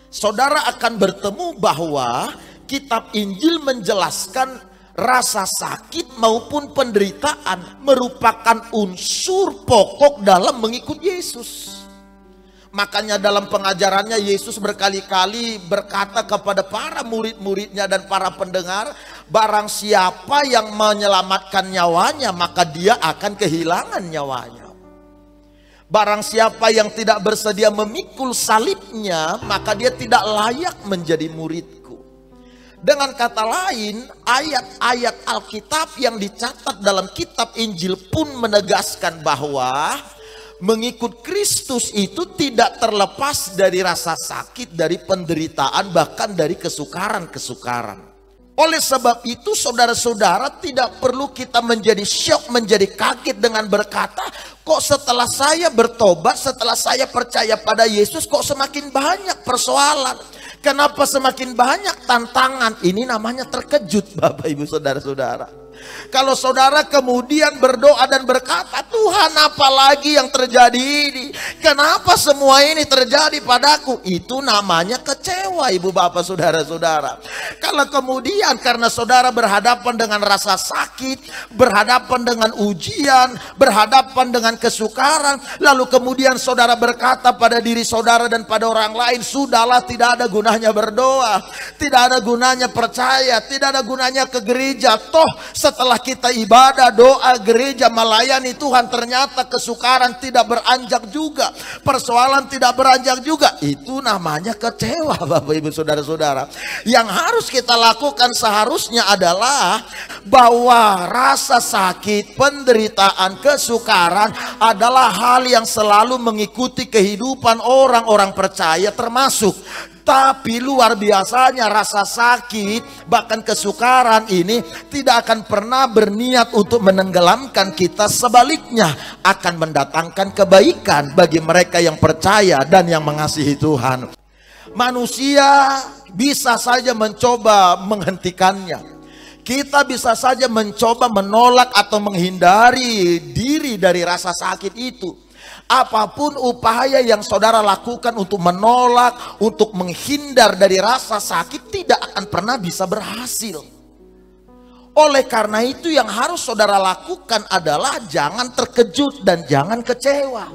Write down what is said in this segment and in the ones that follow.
saudara akan bertemu bahwa kitab Injil menjelaskan rasa sakit maupun penderitaan merupakan unsur pokok dalam mengikut Yesus. Makanya dalam pengajarannya Yesus berkali-kali berkata kepada para murid-muridnya dan para pendengar, barang siapa yang menyelamatkan nyawanya maka dia akan kehilangan nyawanya. Barang siapa yang tidak bersedia memikul salibnya maka dia tidak layak menjadi muridku. Dengan kata lain, ayat-ayat Alkitab yang dicatat dalam kitab Injil pun menegaskan bahwa mengikut Kristus itu tidak terlepas dari rasa sakit, dari penderitaan, bahkan dari kesukaran-kesukaran. Oleh sebab itu saudara-saudara, tidak perlu kita menjadi syok, menjadi kaget dengan berkata, kok setelah saya bertobat, setelah saya percaya pada Yesus, kok semakin banyak persoalan. Kenapa semakin banyak tantangan? Ini namanya terkejut Bapak Ibu Saudara-saudara. Kalau saudara kemudian berdoa dan berkata, Tuhan apalagi yang terjadi ini? Kenapa semua ini terjadi padaku? Itu namanya kecewa Ibu Bapak Saudara-saudara. Kalau kemudian karena saudara berhadapan dengan rasa sakit, berhadapan dengan ujian, berhadapan dengan kesukaran, lalu kemudian saudara berkata pada diri saudara dan pada orang lain, sudahlah, tidak ada gunanya berdoa, tidak ada gunanya percaya, tidak ada gunanya ke gereja. Toh setelah kita ibadah, doa, gereja, melayani Tuhan, ternyata kesukaran tidak beranjak juga, persoalan tidak beranjak juga. Itu namanya kecewa Bapak Ibu Saudara-saudara. Yang harus kita lakukan seharusnya adalah bahwa rasa sakit, penderitaan, kesukaran adalah hal yang selalu mengikuti kehidupan orang-orang percaya termasuk. Tapi luar biasanya rasa sakit, bahkan kesukaran ini tidak akan pernah berniat untuk menenggelamkan kita. Sebaliknya akan mendatangkan kebaikan bagi mereka yang percaya dan yang mengasihi Tuhan. Manusia bisa saja mencoba menghentikannya. Kita bisa saja mencoba menolak atau menghindari diri dari rasa sakit itu. Apapun upaya yang saudara lakukan untuk menolak, untuk menghindar dari rasa sakit, tidak akan pernah bisa berhasil. Oleh karena itu yang harus saudara lakukan adalah jangan terkejut dan jangan kecewa.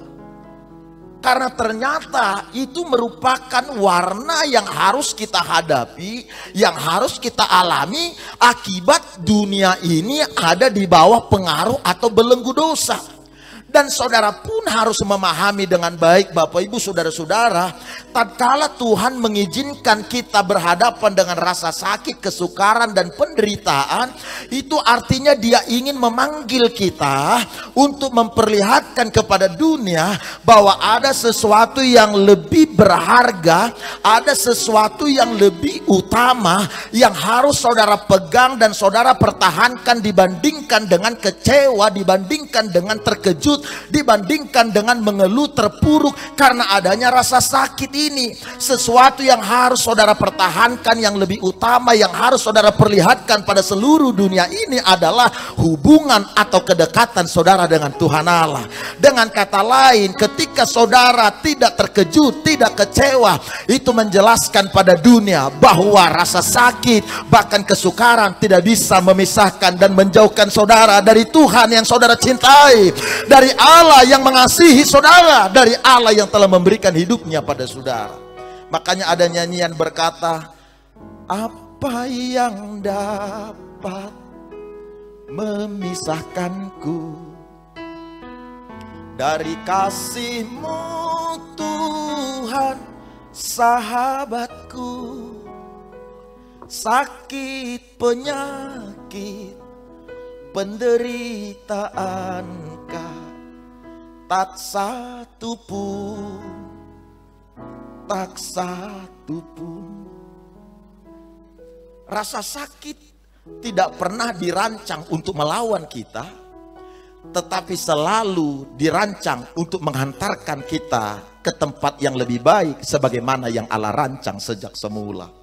Karena ternyata itu merupakan warna yang harus kita hadapi, yang harus kita alami akibat dunia ini ada di bawah pengaruh atau belenggu dosa. Dan saudara pun harus memahami dengan baik Bapak Ibu Saudara-saudara, tatkala Tuhan mengizinkan kita berhadapan dengan rasa sakit, kesukaran dan penderitaan, itu artinya Dia ingin memanggil kita untuk memperlihatkan kepada dunia bahwa ada sesuatu yang lebih berharga, ada sesuatu yang lebih utama yang harus saudara pegang dan saudara pertahankan dibandingkan dengan kecewa, dibandingkan dengan terkejut, dibandingkan dengan mengeluh terpuruk karena adanya rasa sakit ini. Sesuatu yang harus saudara pertahankan, yang lebih utama, yang harus saudara perlihatkan pada seluruh dunia ini adalah hubungan atau kedekatan saudara dengan Tuhan Allah. Dengan kata lain, ketika saudara tidak terkejut, tidak kecewa, itu menjelaskan pada dunia bahwa rasa sakit, bahkan kesukaran tidak bisa memisahkan dan menjauhkan saudara dari Tuhan yang saudara cintai, dari Allah yang mengasihi saudara, dari Allah yang telah memberikan hidupnya pada saudara. Makanya ada nyanyian berkata, apa yang dapat memisahkanku dari kasih-Mu Tuhan, sahabatku. Sakit, penyakit, penderitaanKah, tak satu pun, tak satu pun. Rasa sakit tidak pernah dirancang untuk melawan kita, tetapi selalu dirancang untuk menghantarkan kita ke tempat yang lebih baik sebagaimana yang Allah rancang sejak semula.